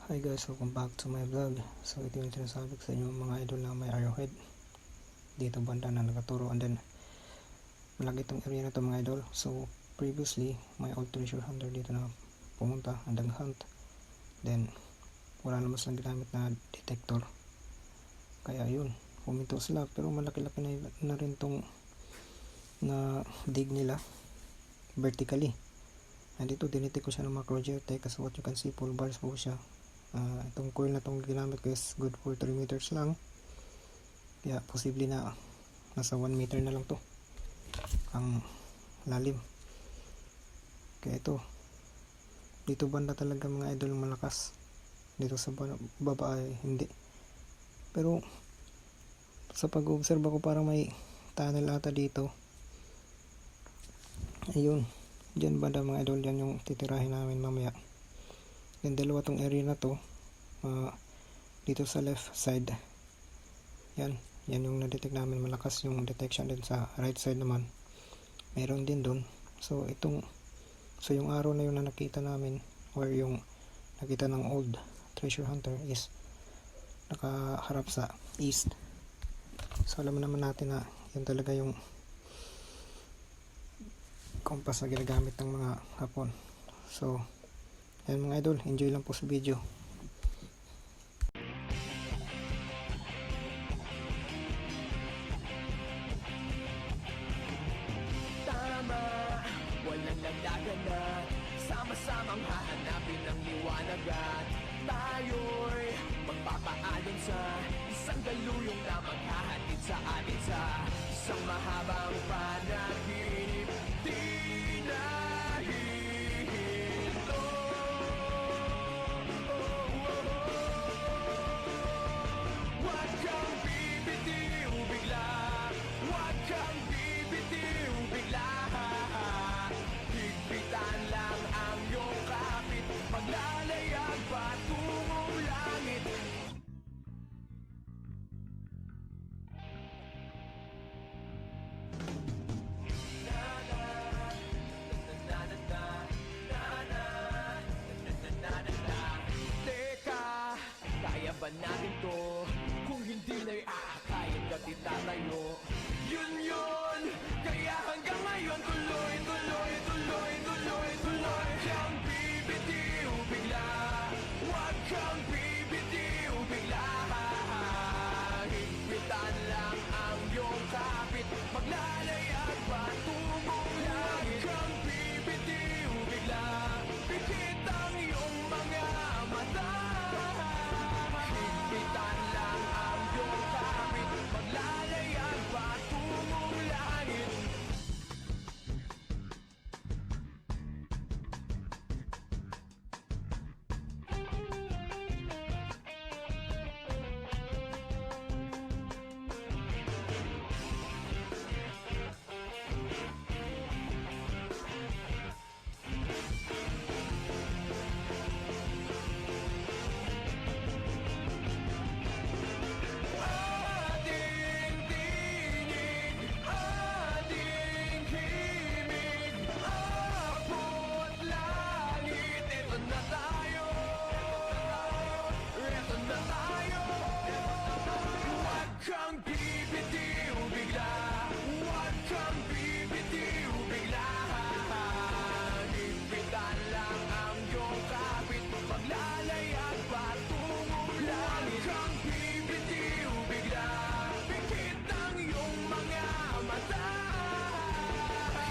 Hi guys, welcome back to my vlog. So ito yung sinasabi ko sa inyo mga idol na may arrowhead dito banda na nakaturo, and then malaki itong area na ito mga idol. So previously may old treasure hunter dito na pumunta and nag-hunt, then wala naman silang ginamit na detector, kaya yun, huminto sila. Pero malaki-laki na rin itong na dig nila vertically, and ito dinitik ko siya ng macro geotech. As what you can see, full bars po siya. Itong coil na itong ginamit ko is good for 3 meters lang, kaya posible na nasa 1 meter na lang to ang lalim. Kaya ito dito banda talaga mga idol malakas, dito sa baba ay hindi. Pero sa pag-observe ko parang may tunnel ata dito. Ayun, dyan banda mga idol, yan yung titirahin namin mamaya. Yung dalawa tong area na to, dito sa left side, yan yung na-detect namin malakas yung detection. Din sa right side naman meron din dun. So yung arrow na yun na nakita namin, or yung nakita ng old treasure hunter, is nakaharap sa east. So alam naman natin na yan talaga yung compass na ginagamit ng mga Hapon. So yan mga idol, enjoy lang po sa video. Tama, walang lagdagan na sama-samang hahanapin ang liwanag at tayo'y magpapaalon sa isang galuyong na maghahatid sa atin sa isang mahabang panaginip. Di nahihinto. Huwag kang bibitiw bigla, huwag kang bibitiw bigla. Higpitan lang ang iyong kapit, maglalayag patungong langit. Teka, kaya ba natin to? Kung hindi na'y aakayin ka titatayo. Yun, kaya hanggang ngayon tuloy. Huwag kang bibitiw bigla, huwag kang bibitiw bigla. Higpitan lang ang iyong kapit, maglalayag patungong langit. Huwag kang bibitiw bigla, pikit ang iyong mga mata. Higpitan lang ang iyong kapit, maglalayag patungong langit. Ating tinig, ating himig, abot langit. Ito na tayo, ito na tayo. Huwag kang bibitiw bigla, huwag kang bibitiw bigla. Higpitan lang ang iyong kapit, maglalayag patungong langit. Huwag kang bibitiw bigla, pikit ang iyong mga mata.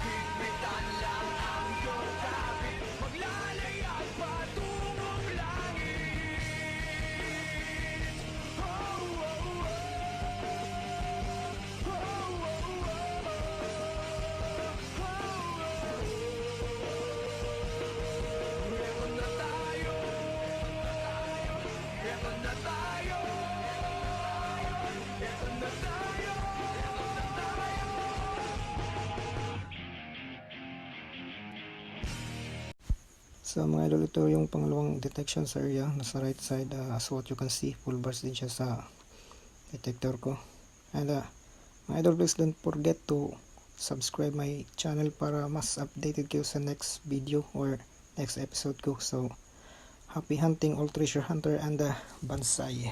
Higpitan lang ang iyong kapit, maglalayag patungong langit. Ito na tayo, ito na tayo, ito na tayo. So mga idol, ito yung pangalawang detection sa area, nasa right side. As what you can see, full bars din siya sa detector ko. And mga idol, please don't forget to subscribe my channel para mas updated kayo sa next video or next episode ko. So Happy hunting all treasure hunter and the bonsai.